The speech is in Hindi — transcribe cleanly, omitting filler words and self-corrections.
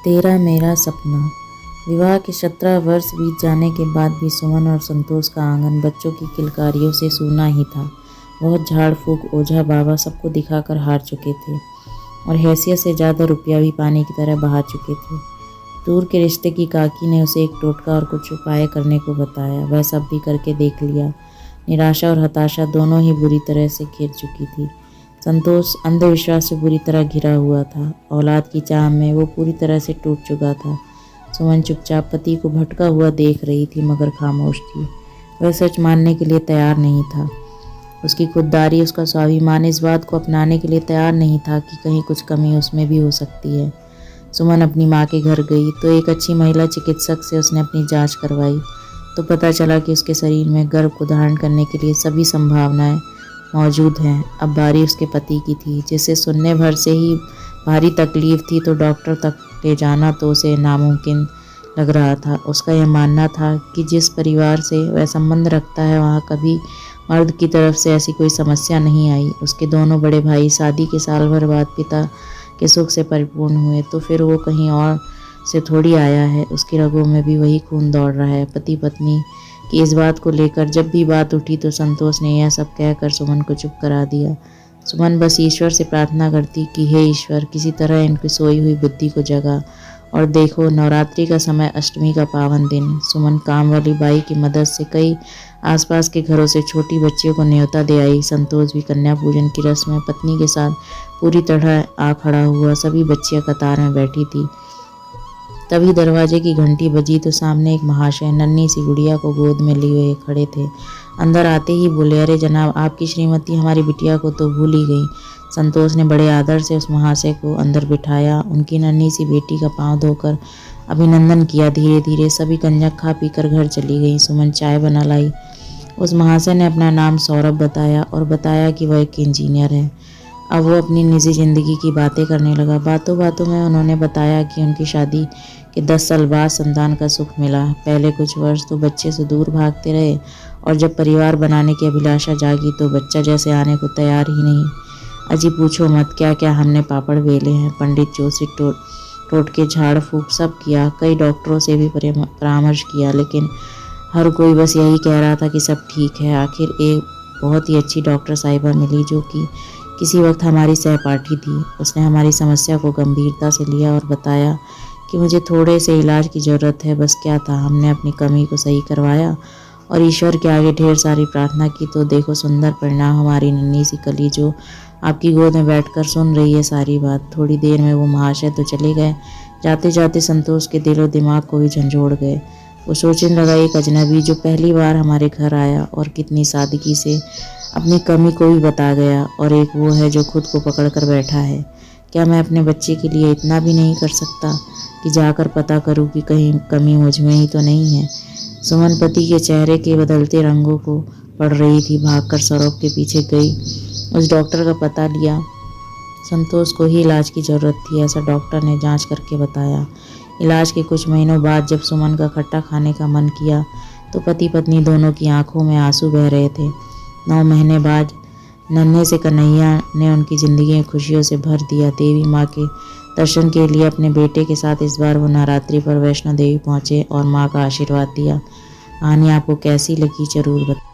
तेरा मेरा सपना। विवाह के 17 वर्ष बीत जाने के बाद भी सुमन और संतोष का आंगन बच्चों की किलकारियों से सूना ही था। बहुत झाड़ फूक ओझा बाबा सबको दिखाकर हार चुके थे और हैसियत से ज़्यादा रुपया भी पानी की तरह बहा चुके थे। दूर के रिश्ते की काकी ने उसे एक टोटका और कुछ उपाय करने को बताया। वह सब भी करके देख लिया। निराशा और हताशा दोनों ही बुरी तरह से घिर चुकी थी। संतोष अंधविश्वास से बुरी तरह घिरा हुआ था। औलाद की चाह में वो पूरी तरह से टूट चुका था। सुमन चुपचाप पति को भटका हुआ देख रही थी, मगर खामोश थी। वह सच मानने के लिए तैयार नहीं था। उसकी खुददारी, उसका स्वाभिमान इस बात को अपनाने के लिए तैयार नहीं था कि कहीं कुछ कमी उसमें भी हो सकती है। सुमन अपनी माँ के घर गई तो एक अच्छी महिला चिकित्सक से उसने अपनी जांच करवाई तो पता चला कि उसके शरीर में गर्भ को धारण करने के लिए सभी संभावनाएं मौजूद हैं। अब बारी उसके पति की थी, जिसे सुनने भर से ही भारी तकलीफ थी तो डॉक्टर तक ले जाना तो उसे नामुमकिन लग रहा था। उसका यह मानना था कि जिस परिवार से वह संबंध रखता है वहाँ कभी मर्द की तरफ से ऐसी कोई समस्या नहीं आई। उसके दोनों बड़े भाई शादी के साल भर बाद पिता के सुख से परिपूर्ण हुए तो फिर वो कहीं और से थोड़ी आया है। उसकी रगों में भी वही खून दौड़ रहा है। पति पत्नी कि इस बात को लेकर जब भी बात उठी तो संतोष ने यह सब कहकर सुमन को चुप करा दिया। सुमन बस ईश्वर से प्रार्थना करती कि हे ईश्वर, किसी तरह इनकी सोई हुई बुद्धि को जगा। और देखो, नवरात्रि का समय, अष्टमी का पावन दिन। सुमन काम वाली बाई की मदद से कई आसपास के घरों से छोटी बच्चियों को न्योता दे आई। संतोष भी कन्या पूजन की रस्म में पत्नी के साथ पूरी तरह आ खड़ा हुआ। सभी बच्चियां कतार में बैठी थी। तभी दरवाजे की घंटी बजी तो सामने एक महाशय नन्ही सी गुड़िया को गोद में लिए हुए खड़े थे। अंदर आते ही बोले, अरे जनाब, आपकी श्रीमती हमारी बिटिया को तो भूल ही गई। संतोष ने बड़े आदर से उस महाशय को अंदर बिठाया। उनकी नन्ही सी बेटी का पांव धोकर अभिनंदन किया। धीरे धीरे सभी कंजक खा पीकर घर चली गई। सुमन चाय बना लाई। उस महाशय ने अपना नाम सौरभ बताया और बताया कि वह एक इंजीनियर है। अब वो अपनी निजी ज़िंदगी की बातें करने लगा। बातों बातों में उन्होंने बताया कि उनकी शादी के 10 साल बाद संतान का सुख मिला। पहले कुछ वर्ष तो बच्चे से दूर भागते रहे और जब परिवार बनाने की अभिलाषा जागी तो बच्चा जैसे आने को तैयार ही नहीं। अजी पूछो मत, क्या क्या हमने पापड़ बेले हैं। पंडित जोशी टोटके झाड़ फूक सब किया। कई डॉक्टरों से भी परामर्श किया, लेकिन हर कोई बस यही कह रहा था कि सब ठीक है। आखिर एक बहुत ही अच्छी डॉक्टर साहिबा मिली जो कि किसी वक्त हमारी सहपाठी थी। उसने हमारी समस्या को गंभीरता से लिया और बताया कि मुझे थोड़े से इलाज की ज़रूरत है। बस क्या था, हमने अपनी कमी को सही करवाया और ईश्वर के आगे ढेर सारी प्रार्थना की तो देखो सुंदर परिणाम। हमारी नन्ही सी कली जो आपकी गोद में बैठकर सुन रही है सारी बात। थोड़ी देर में वो महाशय तो चले गए। जाते जाते संतोष के दिलो दिमाग को भी झंझोड़ गए। वो सोचने लगा, एक अजनबी जो पहली बार हमारे घर आया और कितनी सादगी से अपनी कमी को भी बता गया, और एक वो है जो खुद को पकड़ कर बैठा है। क्या मैं अपने बच्चे के लिए इतना भी नहीं कर सकता कि जाकर पता करूं कि कहीं कमी मुझ में ही तो नहीं है। सुमन पति के चेहरे के बदलते रंगों को पढ़ रही थी। भागकर सौरभ के पीछे गई। उस डॉक्टर का पता लिया। संतोष को ही इलाज की ज़रूरत थी, ऐसा डॉक्टर ने जांच करके बताया। इलाज के कुछ महीनों बाद जब सुमन का खट्टा खाने का मन किया तो पति पत्नी दोनों की आंखों में आंसू बह रहे थे। 9 महीने बाद नन्हे से कन्हैया ने उनकी ज़िंदगी में खुशियों से भर दिया। देवी माँ के दर्शन के लिए अपने बेटे के साथ इस बार वो नवरात्रि पर वैष्णो देवी पहुँचे और माँ का आशीर्वाद दिया। कहानी आपको कैसी लगी ज़रूर बताएं।